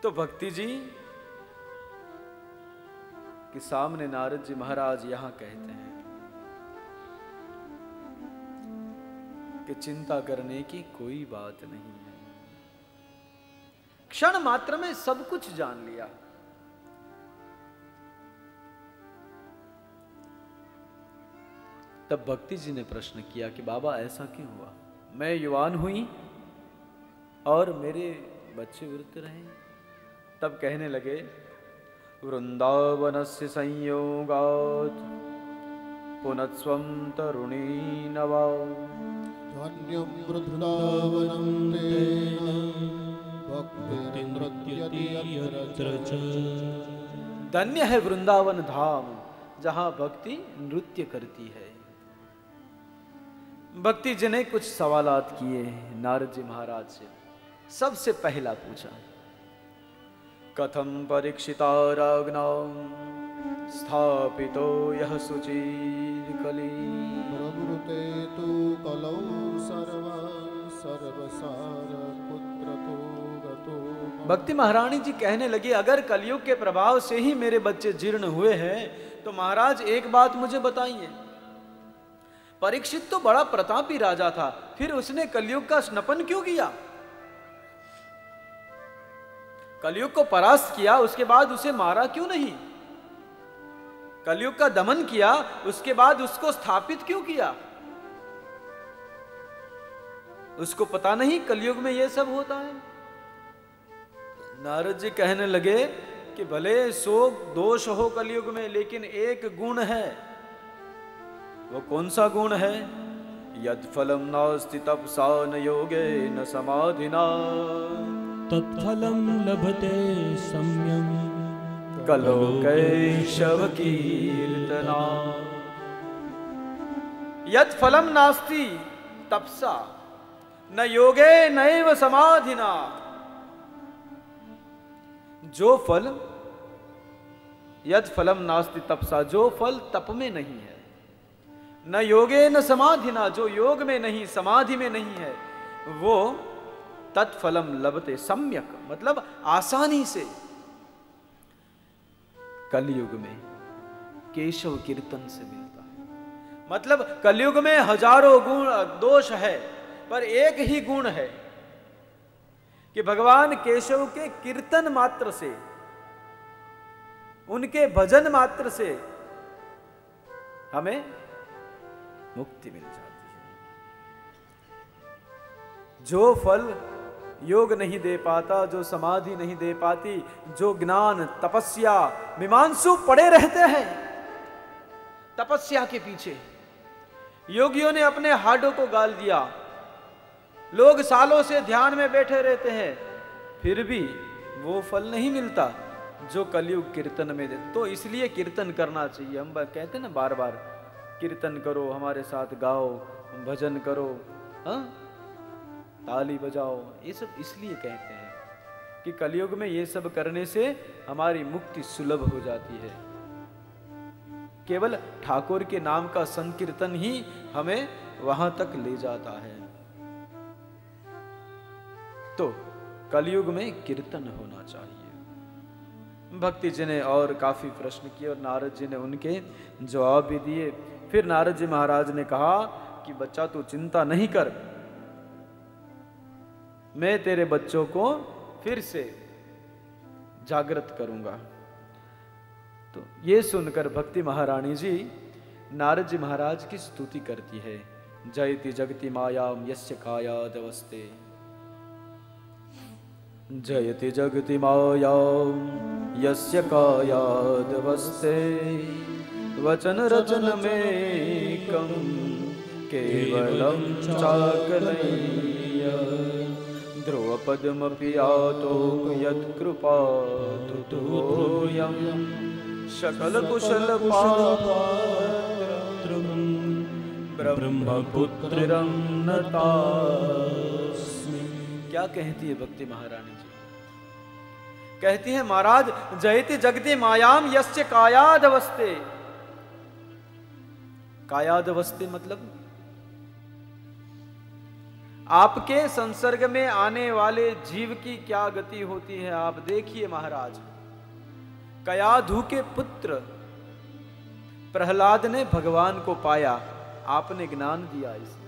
तो भक्ति जी के सामने नारद जी महाराज यहां कहते हैं कि चिंता करने की कोई बात नहीं है, क्षण मात्र में सब कुछ जान लिया। तब भक्ति जी ने प्रश्न किया कि बाबा ऐसा क्यों हुआ, मैं युवान हुई और मेरे बच्चे वृद्ध रहे। तब कहने लगे वृंदावनस्य संयोगात् पुनस्त्वं तरुणी नवा धन्यं वृंदावनं तेन भक्तिर्नृत्यति यत्र च। धन्य है वृंदावन धाम जहां भक्ति नृत्य करती है। भक्ति जी ने कुछ सवालात किए नारद जी महाराज से। सबसे पहला पूछा कथम परीक्षिता राग्ना स्थापितो यह सुचीर कली प्रवृते तु कलौ सर्वसार पुत्र तो गतो। भक्ति महारानी जी कहने लगी अगर कलयुग के प्रभाव से ही मेरे बच्चे जीर्ण हुए हैं तो महाराज एक बात मुझे बताइए, परीक्षित तो बड़ा प्रतापी राजा था, फिर उसने कलयुग का स्नपन क्यों किया? कलयुग को परास्त किया, उसके बाद उसे मारा क्यों नहीं? कलयुग का दमन किया, उसके बाद उसको स्थापित क्यों किया? उसको पता नहीं कलयुग में यह सब होता है। नारद जी कहने लगे कि भले 100 दोष हो कलयुग में, लेकिन एक गुण है। वो कौन सा गुण है? यद फलम नास्ति तपसा न योगे न समाधिना तत्फलं लभते सम्यं कलो कैशव कीर्तना। यद फलम नास्ति तपसा न योगे नैव समाधिना। जो फल, यद फलम नास्ति तपसा, जो फल तप में नहीं है, न योगे न समाधिना, जो योग में नहीं समाधि में नहीं है, वो तत्फलम लभते सम्यक, मतलब आसानी से कलयुग में केशव कीर्तन से मिलता है। मतलब कलयुग में हजारों गुण दोष है, पर एक ही गुण है कि भगवान केशव के कीर्तन मात्र से, उनके भजन मात्र से हमें मुक्ति मिल जाती है। जो फल योग नहीं दे पाता, जो समाधि नहीं दे पाती, जो ज्ञान तपस्या मीमांसु पड़े रहते हैं तपस्या के पीछे, योगियों ने अपने हाडों को गाल दिया, लोग सालों से ध्यान में बैठे रहते हैं, फिर भी वो फल नहीं मिलता जो कलयुग कीर्तन में दे। तो इसलिए कीर्तन करना चाहिए। हम कहते हैं ना बार बार, कीर्तन करो, हमारे साथ गाओ, भजन करो, हाँ, ताली बजाओ, ये सब इसलिए कहते हैं कि कलयुग में ये सब करने से हमारी मुक्ति सुलभ हो जाती है। केवल ठाकुर के नाम का संकीर्तन ही हमें वहां तक ले जाता है। तो कलयुग में कीर्तन होना चाहिए। भक्ति जी ने और काफी प्रश्न किए और नारद जी ने उनके जवाब भी दिए। फिर नारद जी महाराज ने कहा कि बच्चा तू चिंता नहीं कर, मैं तेरे बच्चों को फिर से जागृत करूंगा। तो ये सुनकर भक्ति महारानी जी नारद जी महाराज की स्तुति करती है। जयति जगति मायाम यस्य कायादवस्ते, जयति जगति मायाम यस्य कायादवस्ते, वचन रचन में कम केवलम चाकलय्य, ध्रुव पद्म पियातो यत्कृपा तुतोयम, सकल कुशल पात्र ब्रह्मपुत्रं नतास्मि। क्या कहती है भक्ति महारानी जी? कहती है महाराज जयति जगति मायाम यस्य कायादवस्ते। कायादवस्ते मतलब आपके संसर्ग में आने वाले जीव की क्या गति होती है आप देखिए महाराज। कयाधु के पुत्र प्रहलाद ने भगवान को पाया, आपने ज्ञान दिया इसे।